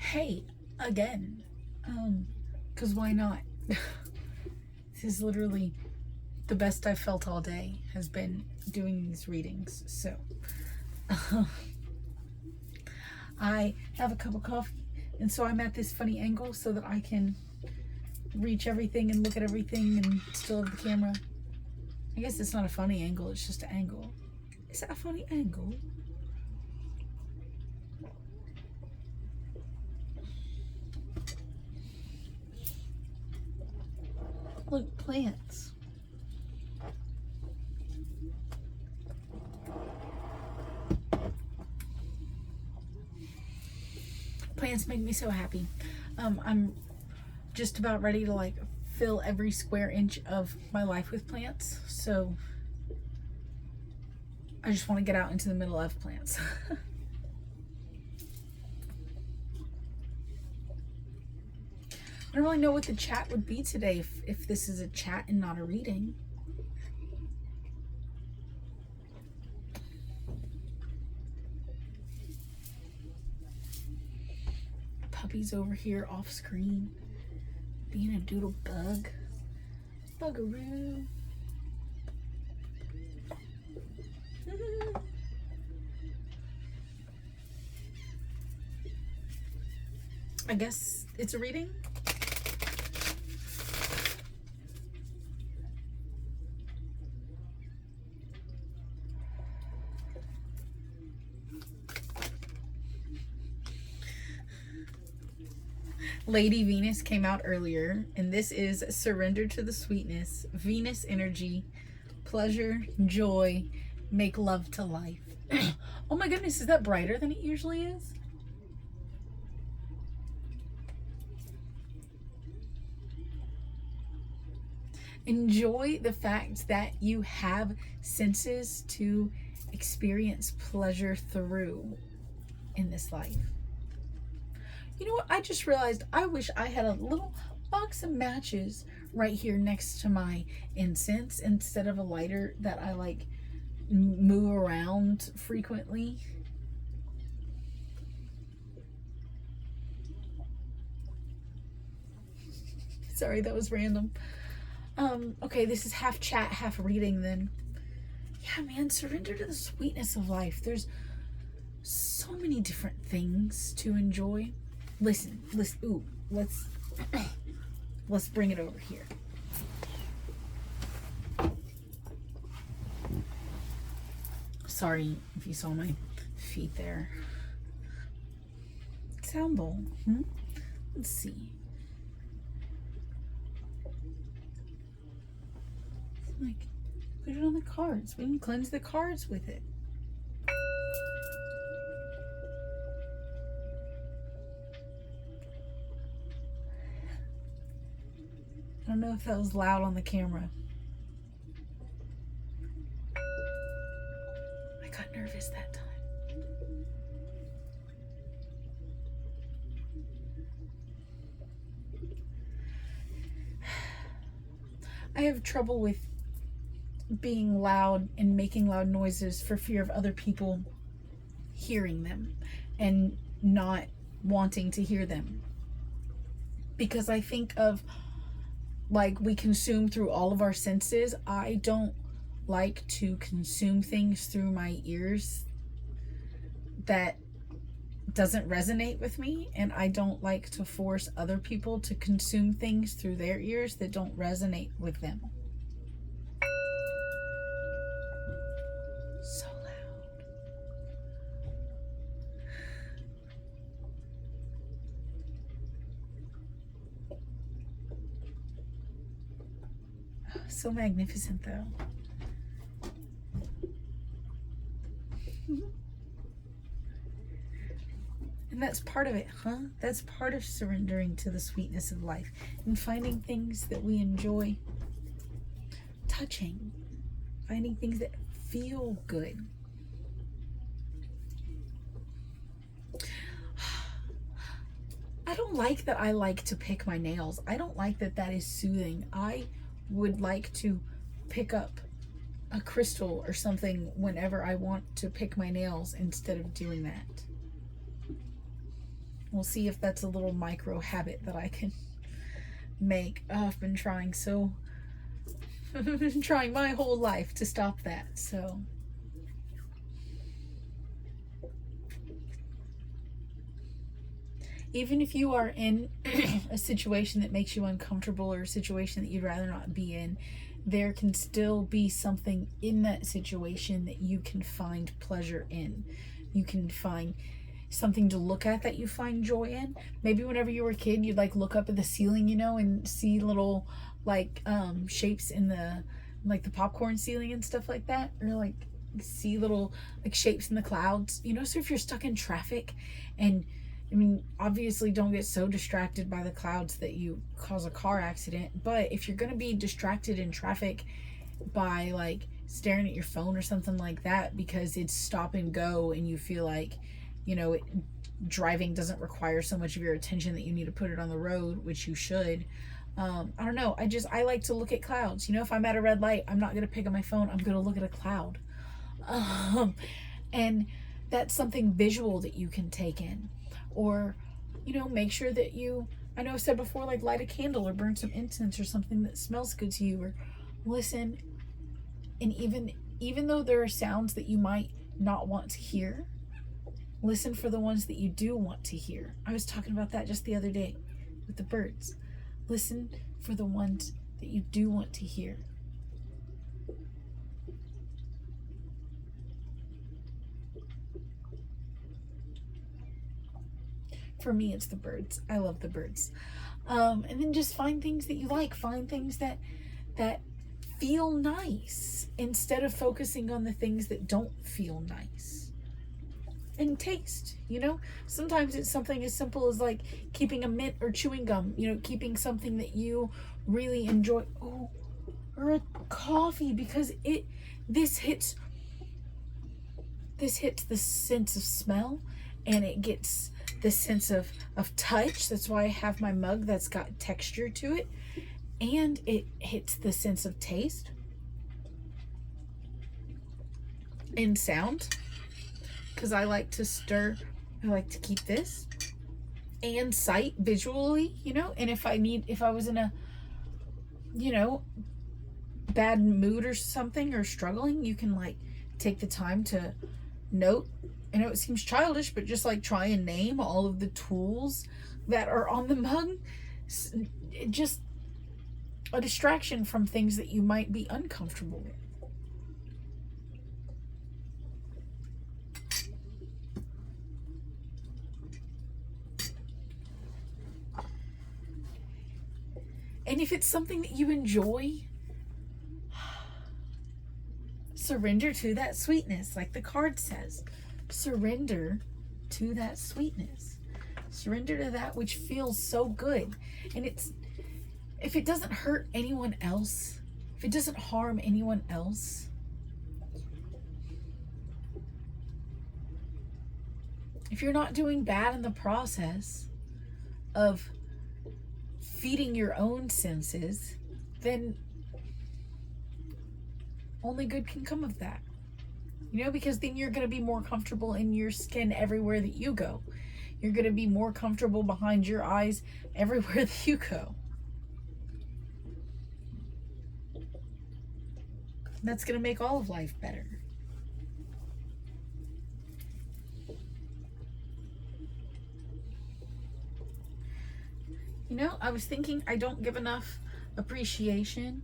Hey, again. Because why not? This is literally the best I've felt all day, has been doing these readings. So, I have a cup of coffee, and so I'm at this funny angle so that I can reach everything and look at everything and still have the camera. I guess it's not a funny angle, it's just an angle. Is that a funny angle? Look, plants. Plants make me so happy. I'm just about ready to like fill every square inch of my life with plants. So I just want to get out into the middle of plants. I don't really know what the chat would be today if this is a chat and not a reading. Puppy's over here off screen being a doodle bug. Bugaroo. I guess it's a reading. Lady Venus came out earlier, and this is Surrender to the Sweetness, Venus energy, pleasure, joy, make love to life. Oh my goodness, is that brighter than it usually is? Enjoy the fact that you have senses to experience pleasure through in this life. You know what? I just realized I wish I had a little box of matches right here next to my incense instead of a lighter that I like move around frequently. Sorry, that was random. Okay, this is half chat, half reading then. Yeah, man, surrender to the sweetness of life. There's so many different things to enjoy. Listen, ooh, let's bring it over here. Sorry if you saw my feet there. Sound bowl. Let's see. Like, put it on the cards. We can cleanse the cards with it. I don't know if that was loud on the camera. I got nervous that time. I have trouble with being loud and making loud noises for fear of other people hearing them and not wanting to hear them. Because I think of like we consume through all of our senses. I don't like to consume things through my ears that doesn't resonate with me, and I don't like to force other people to consume things through their ears that don't resonate with them. So loud. So magnificent though. And that's part of it, huh? That's part of surrendering to the sweetness of life and finding things that we enjoy touching, finding things that feel good. I don't like that I like to pick my nails. I don't like that that is soothing. I would like to pick up a crystal or something whenever I want to pick my nails instead of doing that. We'll see if that's a little micro habit that I can make. Oh, I've been trying trying my whole life to stop that. So even if you are in a situation that makes you uncomfortable, or a situation that you'd rather not be in, there can still be something in that situation that you can find pleasure in. You can find something to look at that you find joy in. Maybe whenever you were a kid, you'd like look up at the ceiling, you know, and see little like shapes in the like the popcorn ceiling and stuff like that, or like see little like shapes in the clouds, you know. So if you're stuck in traffic, and I mean, obviously don't get so distracted by the clouds that you cause a car accident, but if you're going to be distracted in traffic by like staring at your phone or something like that because it's stop and go, and you feel like, you know, driving doesn't require so much of your attention that you need to put it on the road, which you should. I don't know. I like to look at clouds. You know, if I'm at a red light, I'm not going to pick up my phone. I'm going to look at a cloud. And that's something visual that you can take in. Or, you know, make sure that you, I know I've said before, like light a candle or burn some incense or something that smells good to you, or listen. And even though there are sounds that you might not want to hear, listen for the ones that you do want to hear. I was talking about that just the other day with the birds. Listen for the ones that you do want to hear. For me, it's the birds. I love the birds. And then just find things that you like. Find things that feel nice instead of focusing on the things that don't feel nice. And taste, you know, sometimes it's something as simple as like keeping a mint or chewing gum, you know, keeping something that you really enjoy. Oh, or a coffee, because this hits the sense of smell, and it gets the sense of touch. That's why I have my mug that's got texture to it, and it hits the sense of taste and sound, because I like to stir. I like to keep this, and sight visually, you know. And if I was in a, you know, bad mood or something, or struggling, you can like take the time to note. I know it seems childish, but just like try and name all of the tools that are on the mug. Just a distraction from things that you might be uncomfortable with. And if it's something that you enjoy, surrender to that sweetness, like the card says. Surrender to that sweetness. Surrender to that which feels so good. And if it doesn't hurt anyone else, if it doesn't harm anyone else, if you're not doing bad in the process of feeding your own senses, then only good can come of that. You know, because then you're going to be more comfortable in your skin everywhere that you go. You're going to be more comfortable behind your eyes everywhere that you go. That's going to make all of life better. You know, I was thinking I don't give enough appreciation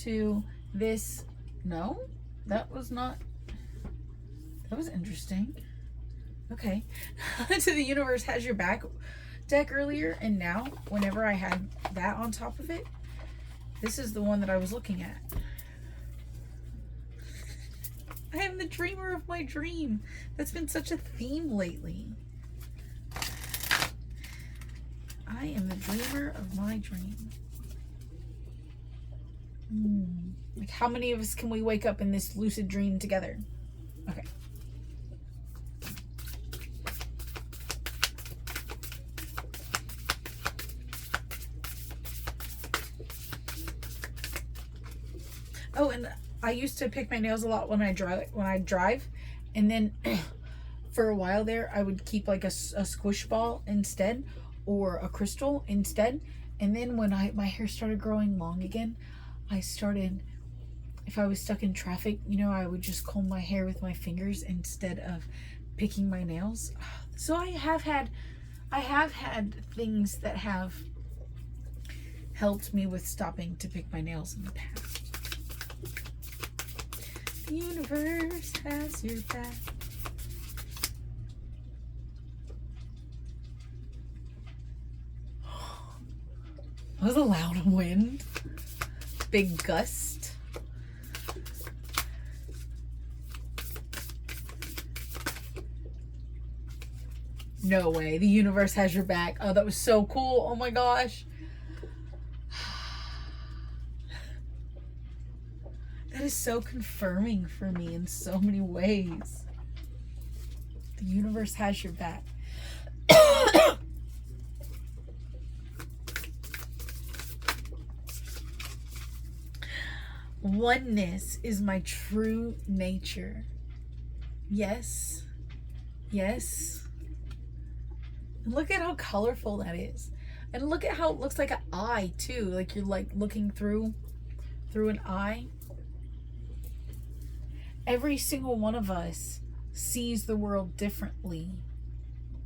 to this. No, that was interesting. Okay. To the Universe Has Your Back deck earlier, and now whenever I had that on top of it, this is the one that I was looking at. I am the dreamer of my dream. That's been such a theme lately. I am the dreamer of my dream. Like, how many of us can we wake up in this lucid dream together? Okay. Oh, and I used to pick my nails a lot when I drive, and then For a while there, I would keep like a squish ball instead, or a crystal instead. And then when my hair started growing long again, I started, if I was stuck in traffic, I would just comb my hair with my fingers instead of picking my nails. So I have had things that have helped me with stopping to pick my nails in the past. The universe has your back. That was a loud wind. Big gust. No way. The universe has your back. Oh, that was so cool. Oh my gosh. That is so confirming for me in so many ways. The universe has your back. Oneness is my true nature. Yes. Yes. And look at how colorful that is. And look at how it looks like an eye too. Like you're like looking through an eye. Every single one of us sees the world differently.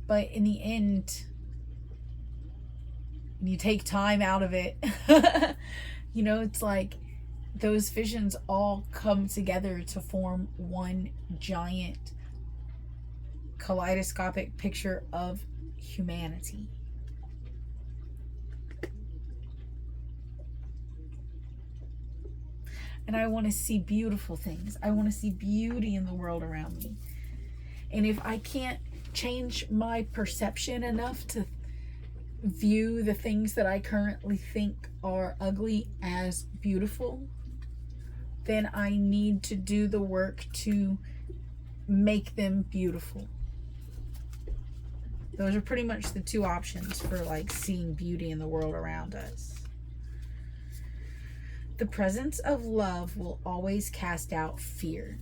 But in the end, when you take time out of it, it's like those visions all come together to form one giant kaleidoscopic picture of humanity. And I want to see beautiful things. I want to see beauty in the world around me. And if I can't change my perception enough to view the things that I currently think are ugly as beautiful, then I need to do the work to make them beautiful. Those are pretty much the two options for like seeing beauty in the world around us. The presence of love will always cast out fear.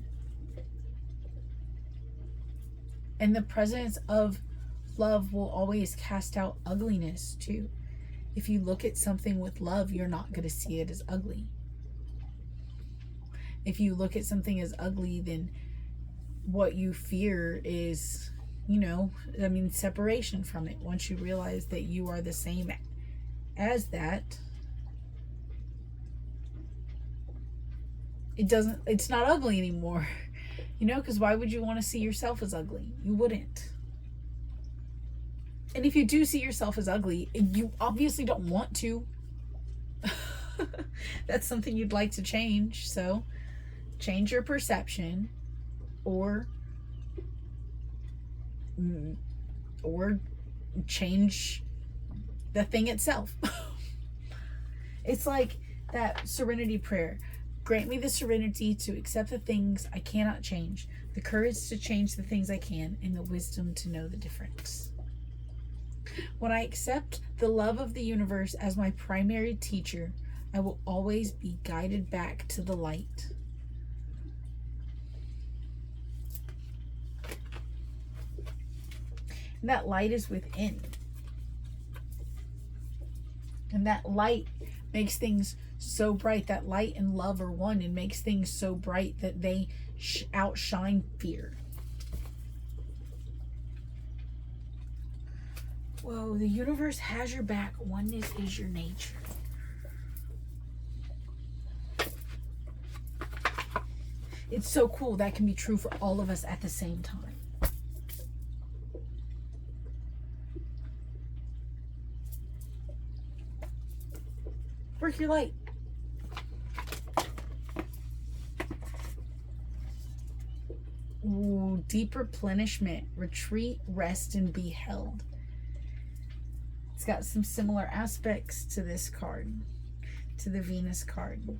And the presence of love will always cast out ugliness too. If you look at something with love, you're not going to see it as ugly. If you look at something as ugly, then what you fear is, separation from it. Once you realize that you are the same as that, it's not ugly anymore. Because why would you want to see yourself as ugly? You wouldn't. And if you do see yourself as ugly, you obviously don't want to. That's something you'd like to change. So change your perception or change the thing itself. It's like that serenity prayer. Grant me the serenity to accept the things I cannot change, the courage to change the things I can, and the wisdom to know the difference. When I accept the love of the universe as my primary teacher, I will always be guided back to the light. And that light is within. And that light makes things so bright. That light and love are one, and makes things so bright that they outshine fear. Whoa, the universe has your back. Oneness is your nature. It's so cool that can be true for all of us at the same time. Work your light. Ooh, deep replenishment. Retreat, rest, and be held. It's got some similar aspects to this card, to the Venus card.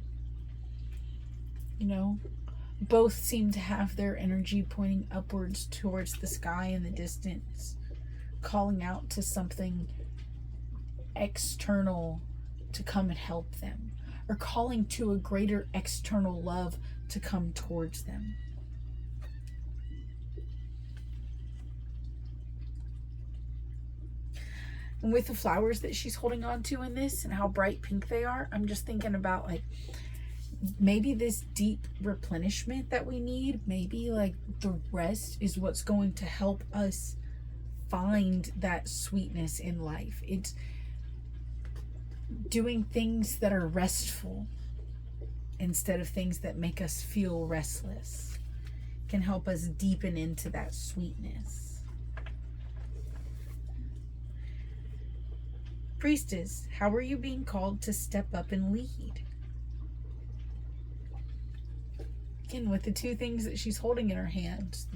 Both seem to have their energy pointing upwards towards the sky in the distance, calling out to something external to come and help them, or calling to a greater external love to come towards them. And with the flowers that she's holding on to in this and how bright pink they are, I'm just thinking about like maybe this deep replenishment that we need, maybe like the rest is what's going to help us find that sweetness in life. It's doing things that are restful instead of things that make us feel restless can help us deepen into that sweetness. Priestess, how are you being called to step up and lead? Again, with the two things that she's holding in her hands,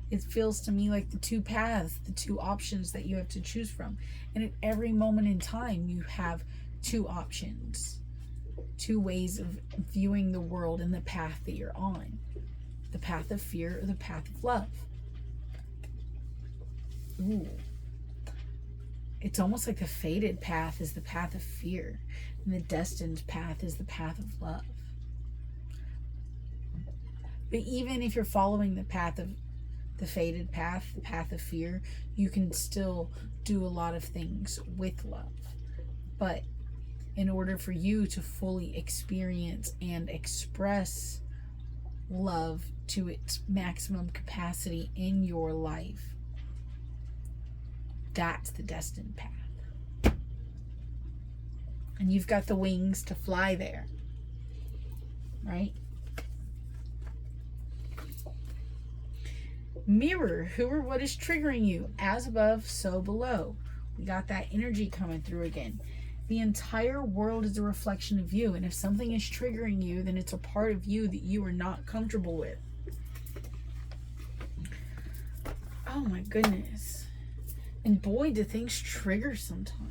it feels to me like the two paths, the two options that you have to choose from. And at every moment in time, you have two options, two ways of viewing the world and the path that you're on. The path of fear or the path of love. Ooh. It's almost like the fated path is the path of fear, and the destined path is the path of love. But even if you're following the path of the fated path, the path of fear, you can still do a lot of things with love. But in order for you to fully experience and express love to its maximum capacity in your life, that's the destined path. And you've got the wings to fly there, right? Mirror, who or what is triggering you? As above, so below. We got that energy coming through again. The entire world is a reflection of you. And if something is triggering you, then it's a part of you that you are not comfortable with. Oh my goodness. And boy, do things trigger sometimes.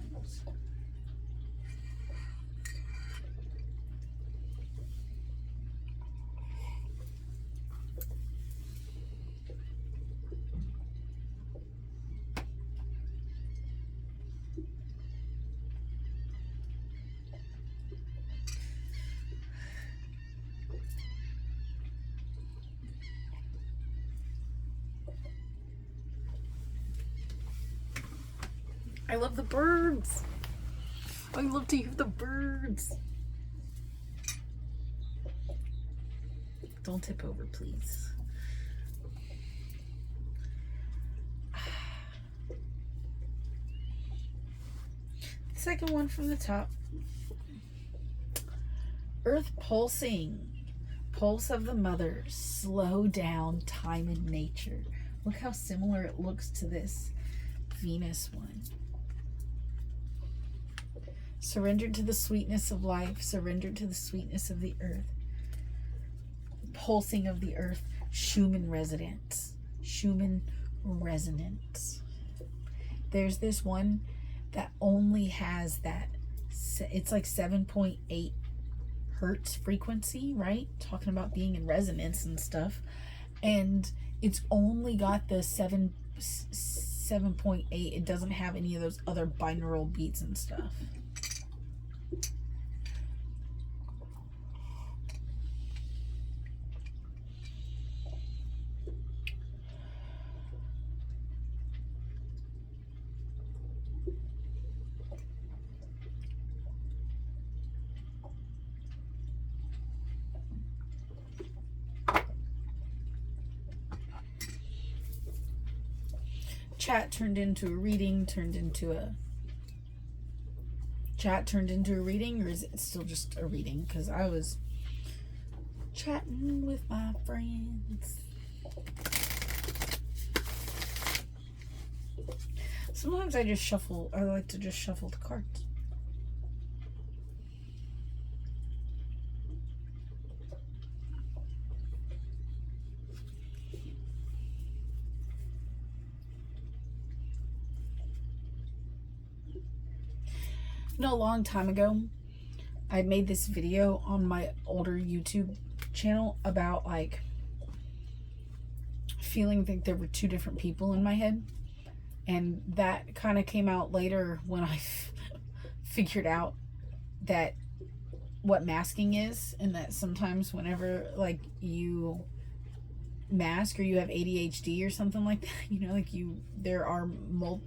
I love the birds. I love to hear the birds. Don't tip over, please. The second one from the top. Earth pulsing. Pulse of the mother. Slow down time in nature. Look how similar it looks to this Venus one. Surrender to the sweetness of life. Surrender to the sweetness of the earth. Pulsing of the earth. Schumann resonance. Schumann resonance. There's this one that only has that. It's like 7.8 hertz frequency, right? Talking about being in resonance and stuff. And it's only got the 7.8. It doesn't have any of those other binaural beats and stuff. Chat turned into a reading, chat turned into a reading, or is it still just a reading? Because I was chatting with my friends. Sometimes I like to just shuffle the cards. A long time ago, I made this video on my older YouTube channel about like feeling like there were two different people in my head, and that kind of came out later when I figured out that what masking is, and that sometimes whenever like you mask or you have ADHD or something like that, you know, like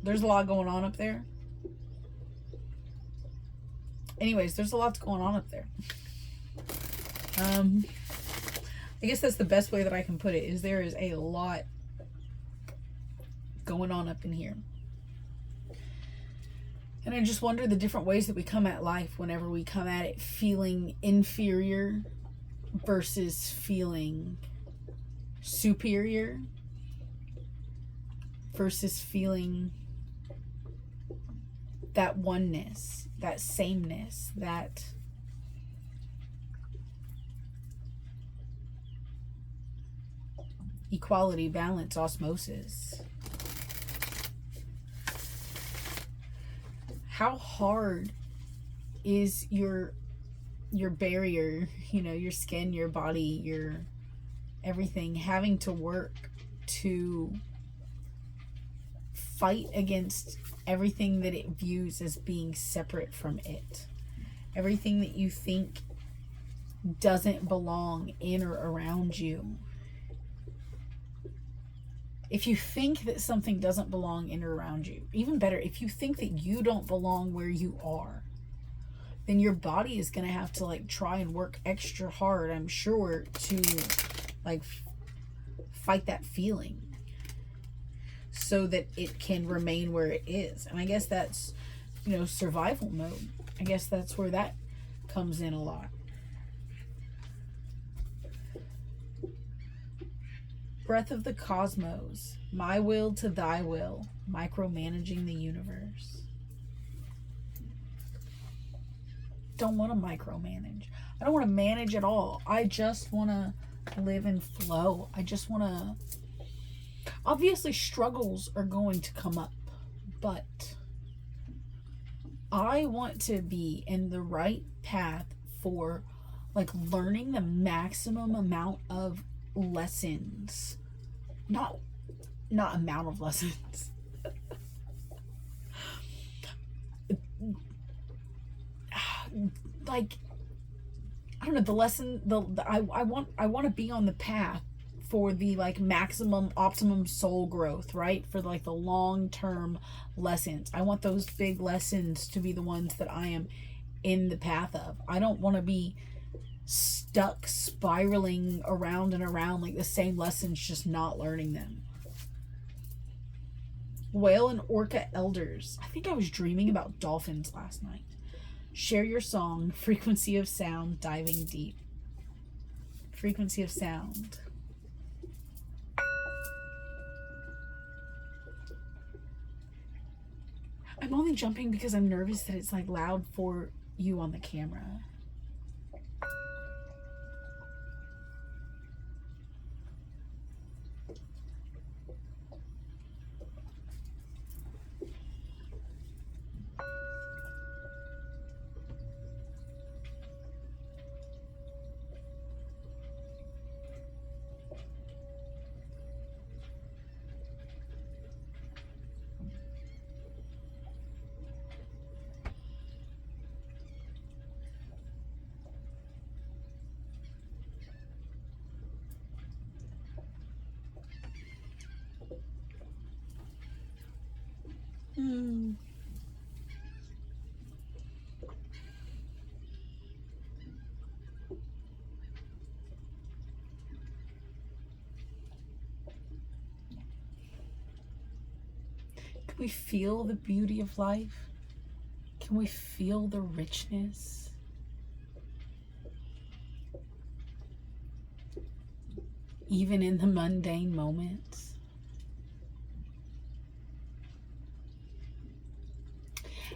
there's a lot going on up there. Anyways, there's a lot going on up there. I guess that's the best way that I can put it, is there is a lot going on up in here. And I just wonder the different ways that we come at life whenever we come at it feeling inferior versus feeling superior versus feeling that oneness, that sameness, that equality, balance, osmosis. How hard is your barrier, your skin, your body, your everything, having to work to fight against everything that it views as being separate from it, everything that you think doesn't belong in or around you. If you think that something doesn't belong in or around you, even better, if you think that you don't belong where you are, then your body is going to have to try and work extra hard, I'm sure, to fight that feeling so that it can remain where it is. And I guess that's, survival mode. I guess that's where that comes in a lot. Breath of the cosmos, my will to thy will, micromanaging the universe. Don't want to micromanage. I don't want to manage at all. I just want to live and flow. I just want to... Obviously, struggles are going to come up, but I want to be in the right path for learning the maximum amount of lessons. Not amount of lessons. I don't know, the lesson, I want to be on the path for the maximum optimum soul growth, right? For the long-term lessons. I want those big lessons to be the ones that I am in the path of. I don't want to be stuck spiraling around and around the same lessons, just not learning them. Whale and orca elders. I think I was dreaming about dolphins last night. Share your song, frequency of sound, diving deep. Frequency of sound. I'm only jumping because I'm nervous that it's loud for you on the camera. Can we feel the beauty of life? Can we feel the richness? Even in the mundane moments.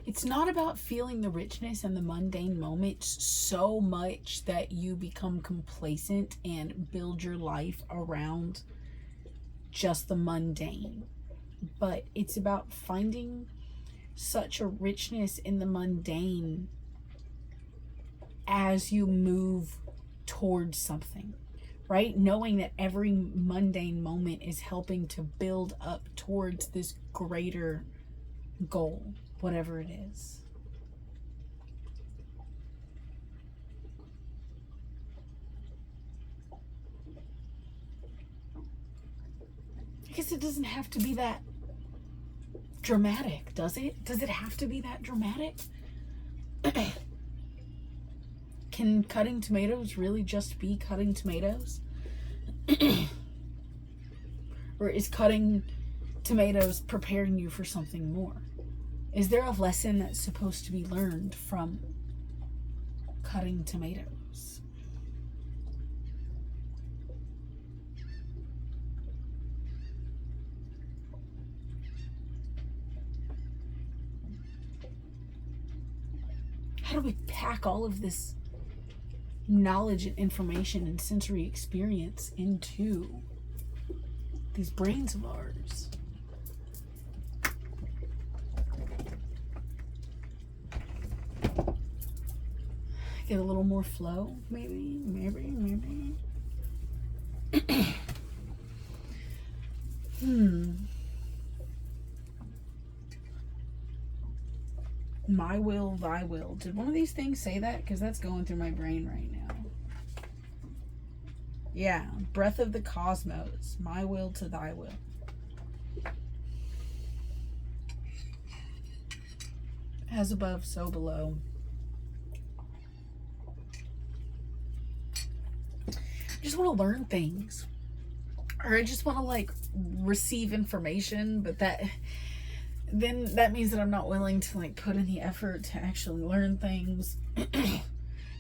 It's not about feeling the richness and the mundane moments so much that you become complacent and build your life around just the mundane. But it's about finding such a richness in the mundane as you move towards something, right? Knowing that every mundane moment is helping to build up towards this greater goal, whatever it is. I guess it doesn't have to be that dramatic, does it? Does it have to be that dramatic? Can cutting tomatoes really just be cutting tomatoes? Or is cutting tomatoes preparing you for something more? Is there a lesson that's supposed to be learned from cutting tomatoes? How do we pack all of this knowledge and information and sensory experience into these brains of ours? Get a little more flow, maybe. My will, thy will. Did one of these things say that? Because that's going through my brain right now. Yeah, breath of the cosmos. My will to thy will. As above, so below. I just want to learn things. Or I just want to like receive information, but then that means that I'm not willing to like put any effort to actually learn things.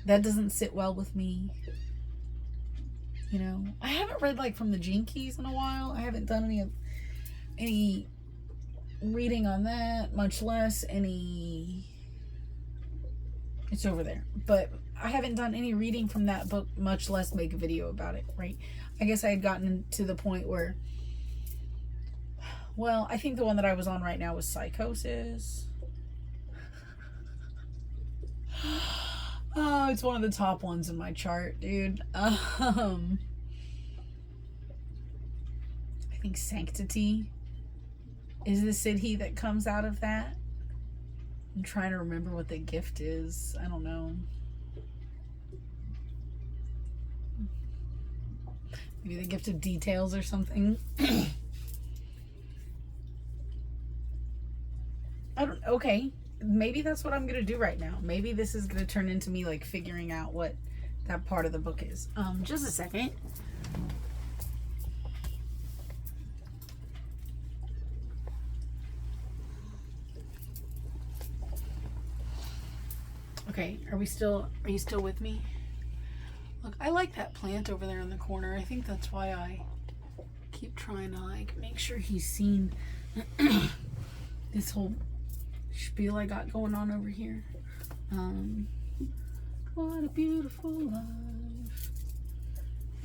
That doesn't sit well with me. You know, I haven't read like from the Gene Keys in a while. I haven't done any reading on that, much less any. It's over there, but I haven't done any reading from that book, much less make a video about it, right? I guess I had gotten to the point where, well, I think the one that I was on right now was Psychosis. Oh, it's one of the top ones in my chart, dude. I think Sanctity is the Siddhi that comes out of that. I'm trying to remember what the gift is. I don't know. Maybe the gift of details or something. Okay. Maybe that's what I'm going to do right now. Maybe this is going to turn into me like figuring out what that part of the book is. Just a second. Okay, are you still with me? Look, I like that plant over there in the corner. I think that's why I keep trying to like make sure he's seen this whole spiel I got going on over here. What a beautiful life.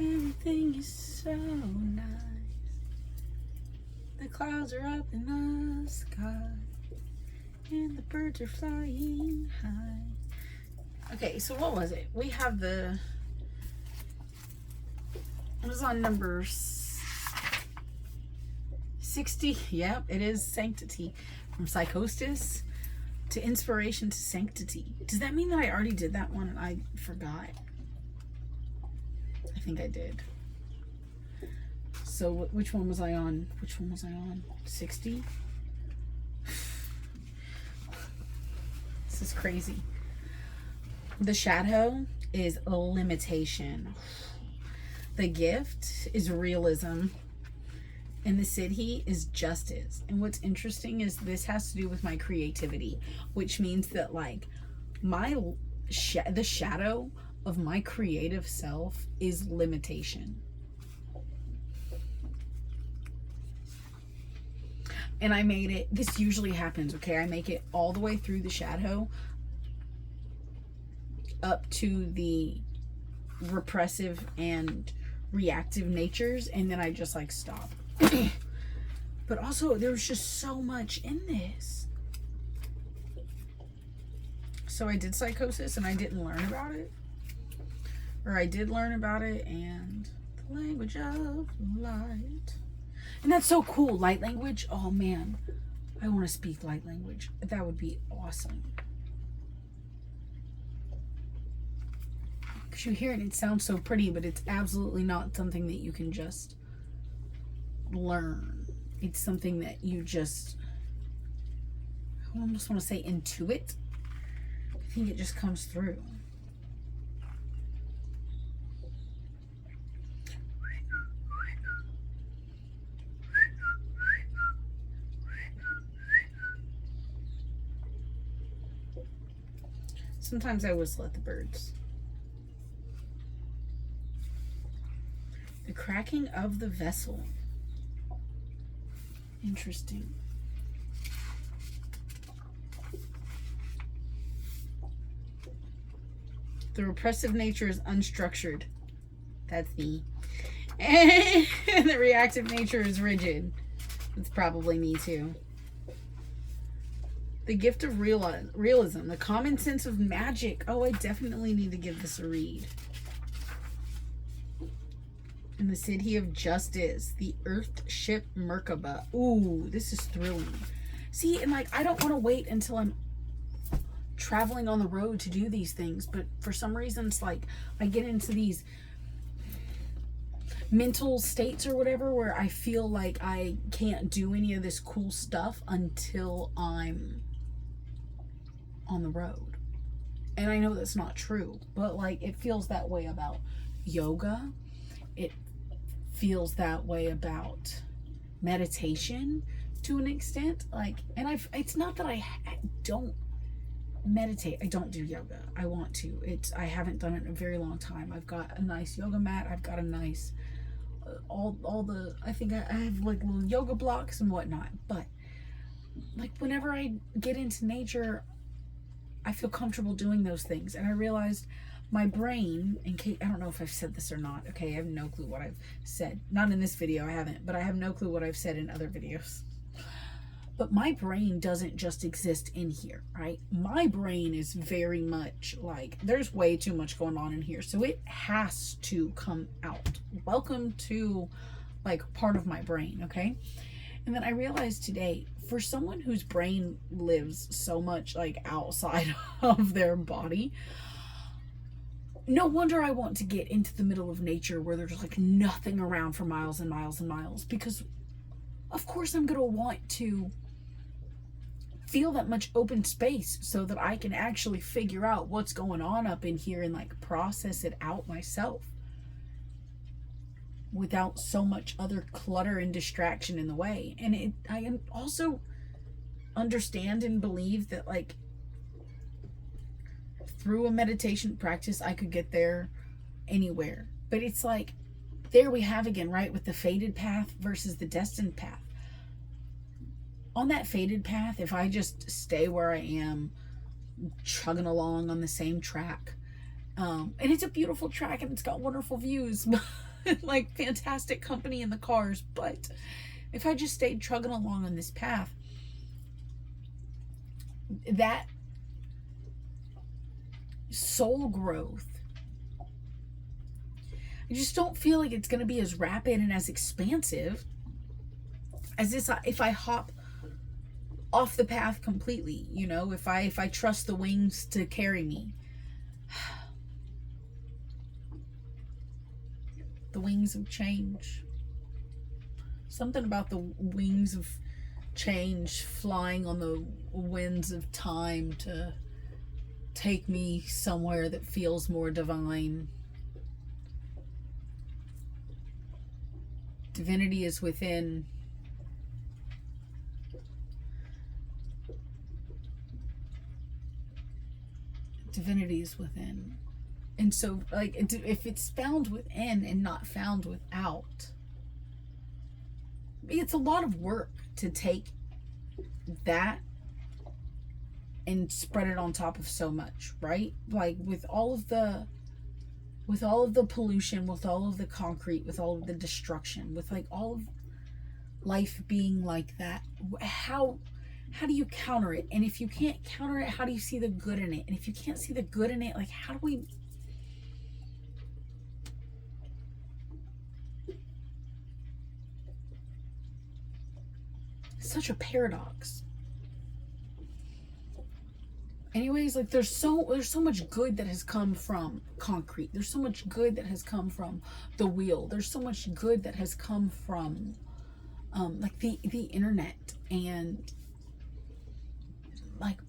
Everything is so nice. The clouds are up in the sky and the birds are flying high. Okay, so what was it? We have it was on number 60. Yep, it is Sanctity. From Psychosis to Inspiration to Sanctity. Does that mean that I already did that one and I forgot? I think I did. So which one was I on? 60? This is crazy. The shadow is a limitation. The gift is realism. And the Siddhi is justice. And what's interesting is this has to do with my creativity, which means that like the shadow of my creative self is limitation. And I made it, this usually happens, okay? I make it all the way through the shadow up to the repressive and reactive natures, and then I just like stop. But also there's just so much in this. So I did Psychosis and I didn't learn about it, or I did learn about it, and the language of light, and that's so cool. Light language, oh man, I want to speak light language. That would be awesome. Because you hear it, it sounds so pretty, but it's absolutely not something that you can just learn. It's something that you just, I almost want to say intuit. I think it just comes through. Sometimes I whistle at the birds. The cracking of the vessel. Interesting. The repressive nature is unstructured. That's me. And the reactive nature is rigid. That's probably me too. The gift of realism. The common sense of magic. Oh, I definitely need to give this a read. And the City of Justice. The Earth Ship Merkaba. Ooh, this is thrilling. See, and like, I don't want to wait until I'm traveling on the road to do these things, but for some reason it's like I get into these mental states or whatever where I feel like I can't do any of this cool stuff until I'm on the road. And I know that's not true, but like it feels that way about yoga. It feels that way about meditation to an extent. Like, and it's not that I don't meditate. I don't do yoga. I want to. I haven't done it in a very long time. I've got a nice yoga mat. I've got a nice I think I have like little yoga blocks and whatnot. But like whenever I get into nature, I feel comfortable doing those things. And I realized my brain, in case, I don't know if I've said this or not. Okay, I have no clue what I've said. Not in this video, I haven't, but I have no clue what I've said in other videos. But my brain doesn't just exist in here, right? My brain is very much like, there's way too much going on in here. So it has to come out. Welcome to like part of my brain, okay? And then I realized today, for someone whose brain lives so much like outside of their body, no wonder I want to get into the middle of nature where there's like nothing around for miles and miles and miles, because of course I'm going to want to feel that much open space so that I can actually figure out what's going on up in here and like process it out myself without so much other clutter and distraction in the way. And I also understand and believe that like through a meditation practice I could get there anywhere. But it's like, there we have again, right, with the fated path versus the destined path. On that fated path, if I just stay where I am, chugging along on the same track, and it's a beautiful track and it's got wonderful views, like fantastic company in the cars, but if I just stayed chugging along on this path, that soul growth, I just don't feel like it's going to be as rapid and as expansive as this if I hop off the path completely, you know, if I trust the wings to carry me. The wings of change. Something about the wings of change flying on the winds of time to take me somewhere that feels more divine. Divinity is within. Divinity is within. And so, like, if it's found within and not found without, it's a lot of work to take that and spread it on top of so much, right? Like with all of the pollution, with all of the concrete, with all of the destruction, with like all of life being like that, how do you counter it? And if you can't counter it, how do you see the good in it? And if you can't see the good in it, like how do we... Such a paradox. Anyways, like there's so much good that has come from concrete. There's so much good that has come from the wheel. There's so much good that has come from like the internet, and like,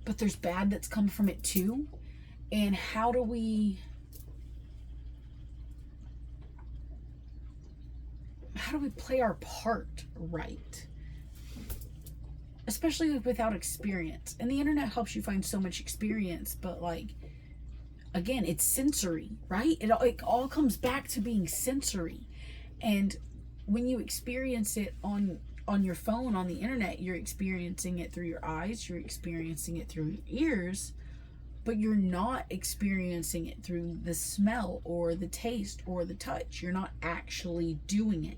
but there's bad that's come from it too. And how do we play our part right? especially like without experience. And the internet helps you find so much experience, but like, again, it's sensory, right? It all comes back to being sensory. And when you experience it on your phone, on the internet, you're experiencing it through your eyes, you're experiencing it through your ears, but you're not experiencing it through the smell or the taste or the touch. You're not actually doing it.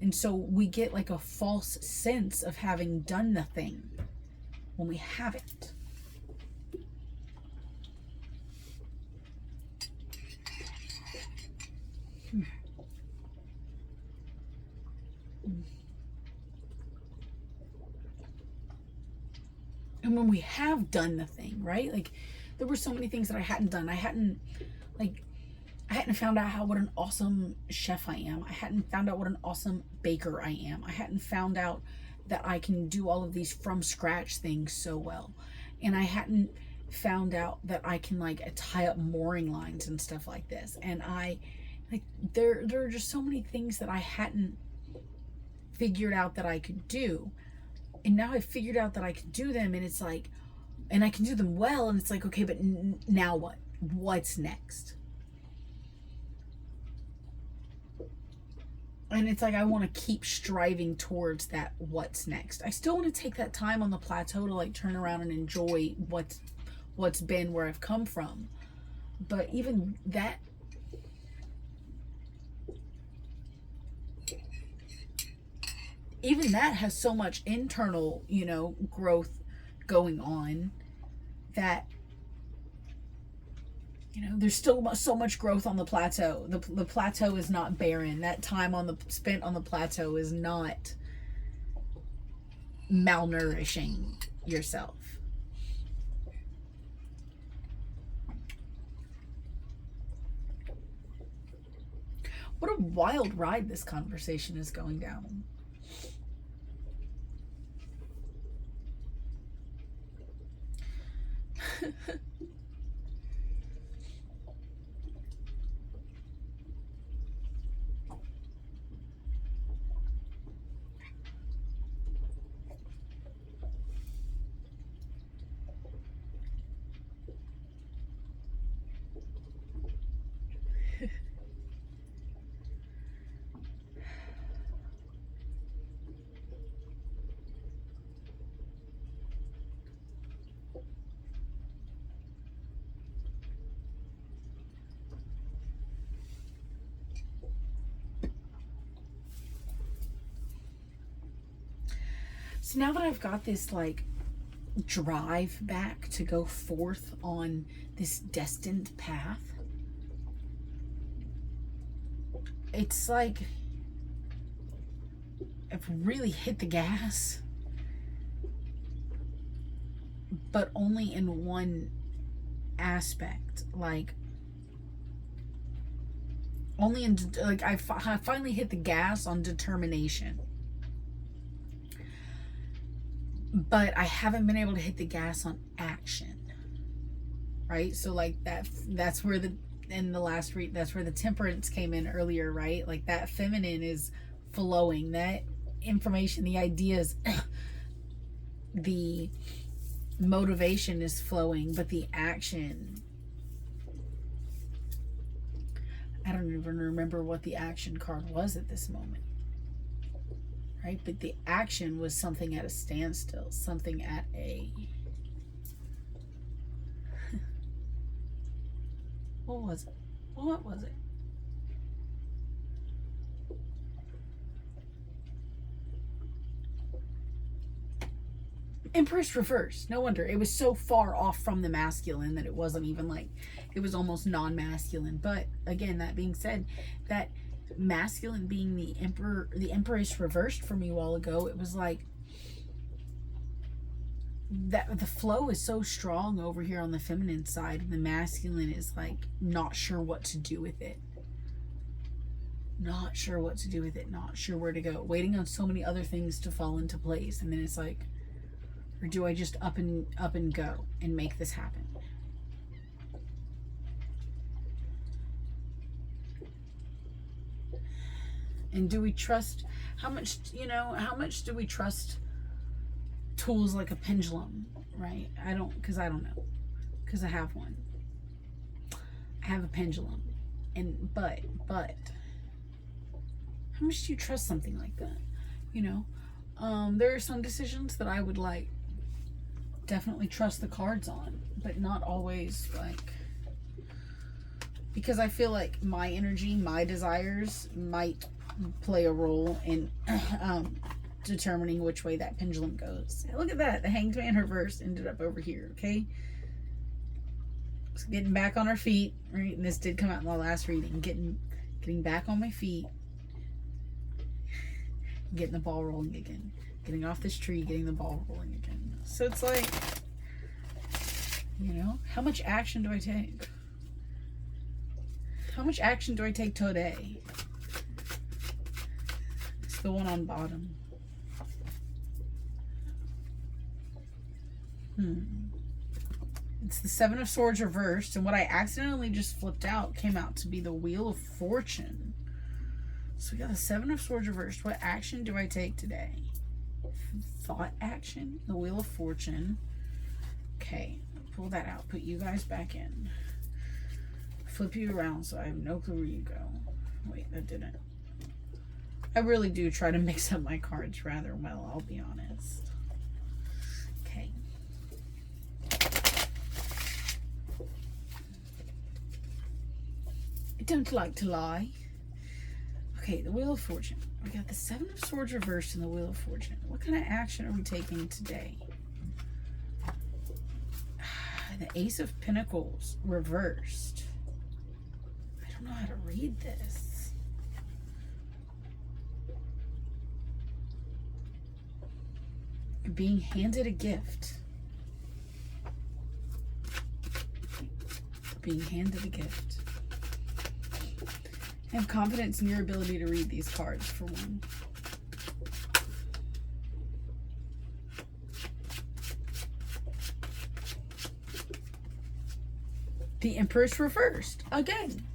And so we get like a false sense of having done the thing when we haven't. And when we have done the thing, right? Like, there were so many things that I hadn't done. I hadn't found out what an awesome chef I am. I hadn't found out what an awesome baker I am. I hadn't found out that I can do all of these from scratch things so well. And I hadn't found out that I can like tie up mooring lines and stuff like this. And there are just so many things that I hadn't figured out that I could do. And now I've figured out that I can do them, and it's like, and I can do them well, and it's like, okay, but now what? What's next? And it's like, I want to keep striving towards that what's next. I still want to take that time on the plateau to like turn around and enjoy what's been, where I've come from. But even that, has so much internal, growth going on that, there's still so much growth on the plateau. The plateau is not barren. That time spent on the plateau is not malnourishing yourself. What a wild ride this conversation is going down. So now that I've got this like drive back to go forth on this destined path, it's like I've really hit the gas, but only in one aspect. Like, only in, like, I finally hit the gas on determination, but I haven't been able to hit the gas on action, right? So like that's where that's where the temperance came in earlier, right? Like, that feminine is flowing, that information, the ideas, the motivation is flowing, but the action, I don't even remember what the action card was at this moment. Right? But the action was something at a standstill, something at a... What was it? What was it? Empress reverse. No wonder. It was so far off from the masculine that it wasn't even like... It was almost non-masculine. But again, that being said, that masculine being the empress reversed for me a while ago, it was like that the flow is so strong over here on the feminine side, and the masculine is like not sure what to do with it, not sure where to go, waiting on so many other things to fall into place. And then it's like, or do I just up and go and make this happen? And do we trust, how much do we trust tools like a pendulum, right? I don't know, because I have one. I have a pendulum. And but how much do you trust something like that? You know, there are some decisions that I would like definitely trust the cards on, but not always, like, because I feel like my energy, my desires might play a role in determining which way that pendulum goes. Look at that. The Hanged Man reverse ended up over here, okay? So getting back on our feet, right? And this did come out in the last reading. Getting back on my feet. Getting the ball rolling again. Getting off this tree, getting the ball rolling again. So it's like, you know, how much action do I take? How much action do I take today? It's the one on bottom. It's the Seven of Swords reversed, and what I accidentally just flipped out came out to be the Wheel of Fortune. So we got the Seven of Swords reversed. What action do I take today? Thought action. The Wheel of Fortune. Okay, pull that out. Put you guys back in. Flip you around so I have no clue where you go. Wait, that didn't. I really do try to mix up my cards rather well, I'll be honest. Okay. I don't like to lie. Okay, the Wheel of Fortune. We got the Seven of Swords reversed in the Wheel of Fortune. What kind of action are we taking today? The Ace of Pentacles reversed. I don't know how to read this. Being handed a gift. Being handed a gift. Have confidence in your ability to read these cards, for one. The Empress reversed again.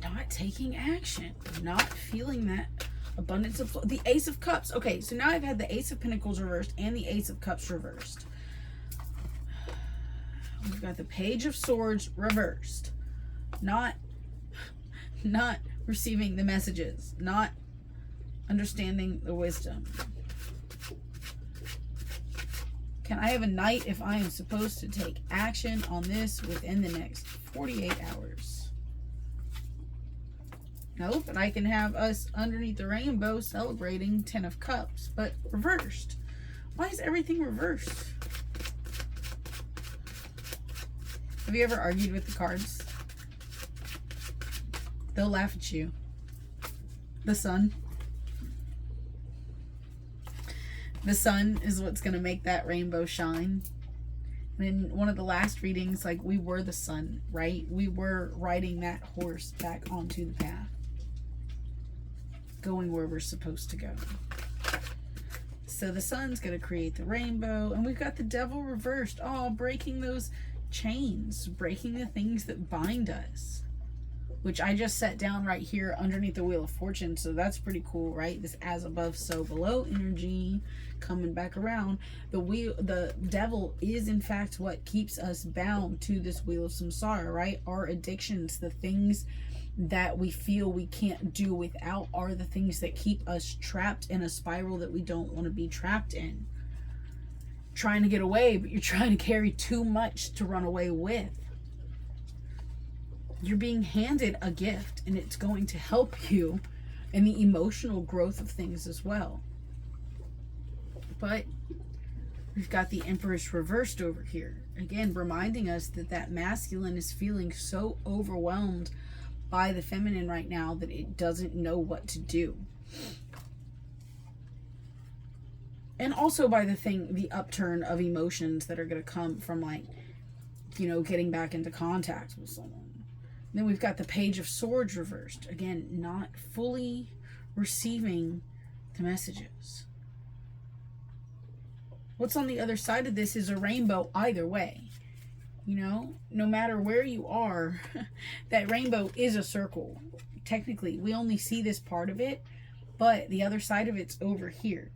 Not taking action. Not feeling that abundance of flow. The Ace of Cups. Okay, so now I've had the Ace of Pentacles reversed and the Ace of Cups reversed. We've got the Page of Swords reversed. Not receiving the messages. Not understanding the wisdom. Can I have a Knight if I am supposed to take action on this within the next 48 hours? Nope, and I can have us underneath the rainbow celebrating 10 of Cups, but reversed. Why is everything reversed? Have you ever argued with the cards? They'll laugh at you. The Sun. The sun is what's going to make that rainbow shine. And in one of the last readings, like, we were the sun, right? We were riding that horse back onto the path. Going where we're supposed to go. So the sun's going to create the rainbow. And we've got the Devil reversed. Oh, breaking those chains. Breaking the things that bind us. Which I just set down right here underneath the Wheel of Fortune. So that's pretty cool, right? This as above, so below energy coming back around. The devil is in fact what keeps us bound to this wheel of samsara, right? Our addictions, the things that we feel we can't do without, are the things that keep us trapped in a spiral that we don't want to be trapped in. Trying to get away, but you're trying to carry too much to run away with. You're being handed a gift, and it's going to help you in the emotional growth of things as well. But we've got the Empress reversed over here. Again, reminding us that that masculine is feeling so overwhelmed by the feminine right now that it doesn't know what to do. And also by the upturn of emotions that are going to come from, like, you know, getting back into contact with someone. Then we've got the Page of Swords reversed. Again, not fully receiving the messages. What's on the other side of this is a rainbow either way. You know, no matter where you are, that rainbow is a circle. Technically, we only see this part of it but the other side of it's over here.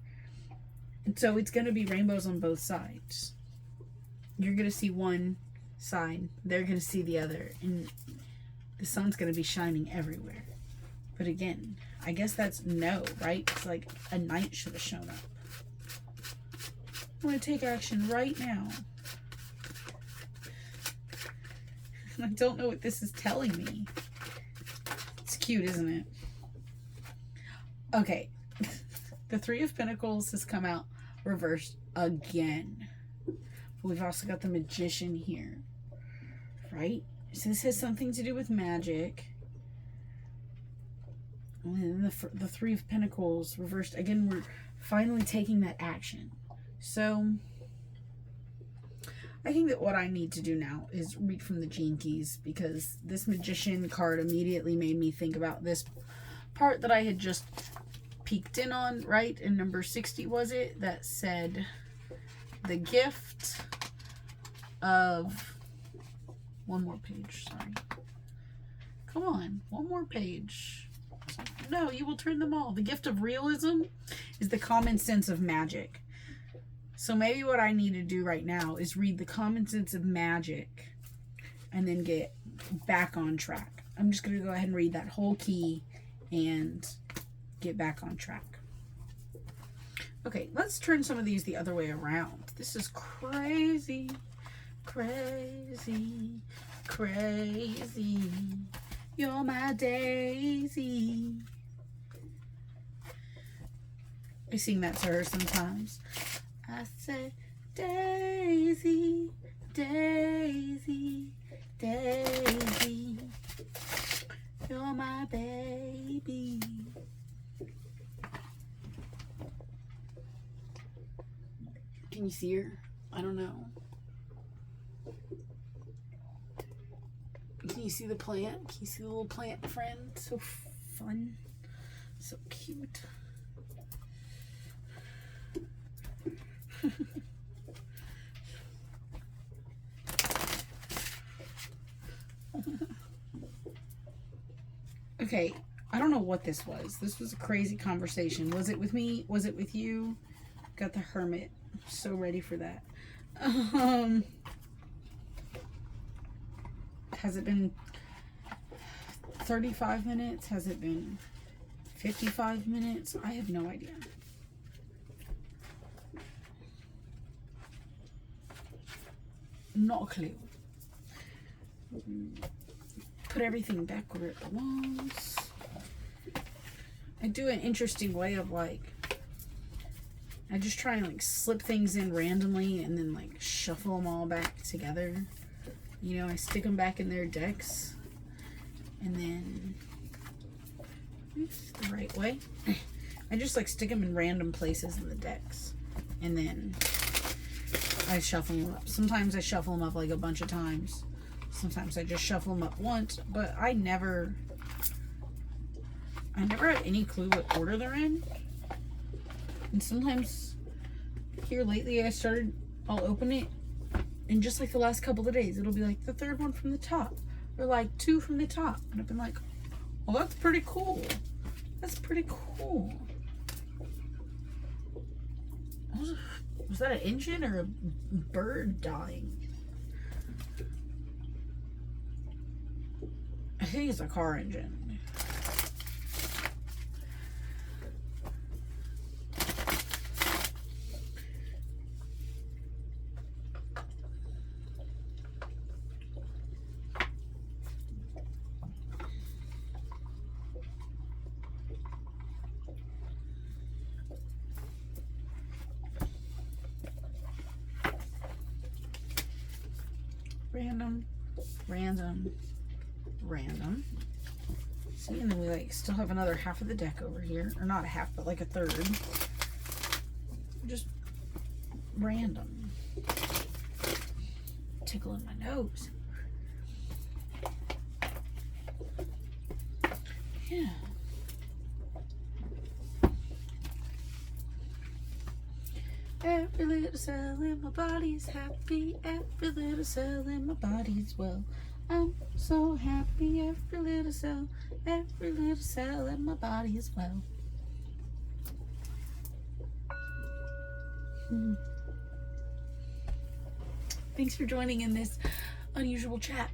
And so it's going to be rainbows on both sides. You're going to see one side, they're going to see the other, and the sun's going to be shining everywhere. But again, I guess that's no, right? It's like a knight should have shown up. I'm going to take action right now. I don't know what this is telling me. It's cute, isn't it? Okay. The Three of Pentacles has come out reversed again. We've also got the Magician here. Right? So this has something to do with magic. And then the Three of Pentacles reversed. Again, we're finally taking that action. So I think that what I need to do now is read from the Gene Keys, because this Magician card immediately made me think about this part that I had just peeked in on, right? In number 60, was it? That said, the gift of... One more page, sorry. Come on, one more page. No, you will turn them all. The gift of realism is the common sense of magic. So maybe what I need to do right now is read the common sense of magic and then get back on track. I'm just going to go ahead and read that whole key and get back on track. Okay, let's turn some of these the other way around. This is crazy, crazy, crazy. You're my daisy. I sing that to her sometimes. I say, Daisy, Daisy, Daisy, you're my baby. Can you see her? I don't know. Can you see the plant? Can you see the little plant friend? So fun. So cute. Okay, I don't know what this was. This was a crazy conversation. Was it with me? Was it with you? Got the Hermit. I'm so ready for that. Has it been 35 minutes? Has it been 55 minutes? I have no idea. Not a clue. Put everything back where it belongs. I do an interesting way of like, I just try and like slip things in randomly and then like shuffle them all back together. You know, I stick them back in their decks and then, oops, the right way. I just like stick them in random places in the decks and then I shuffle them up. Sometimes I shuffle them up like a bunch of times. Sometimes I just shuffle them up once, but I never have any clue what order they're in. And sometimes here lately I'll open it, and just like the last couple of days, it'll be like the third one from the top, or like 2 from the top. And I've been like, well, that's pretty cool. That's pretty cool. Was that an engine or a bird dying? I think it's a car engine. Random, random, random. See, and then we like still have another half of the deck over here, or not a half, but like a third. Just random. Tickling my nose. Yeah. Every little cell in my body is happy. Every little cell in my body is well. I'm so happy. Every little cell in my body is well. Thanks for joining in this unusual chat.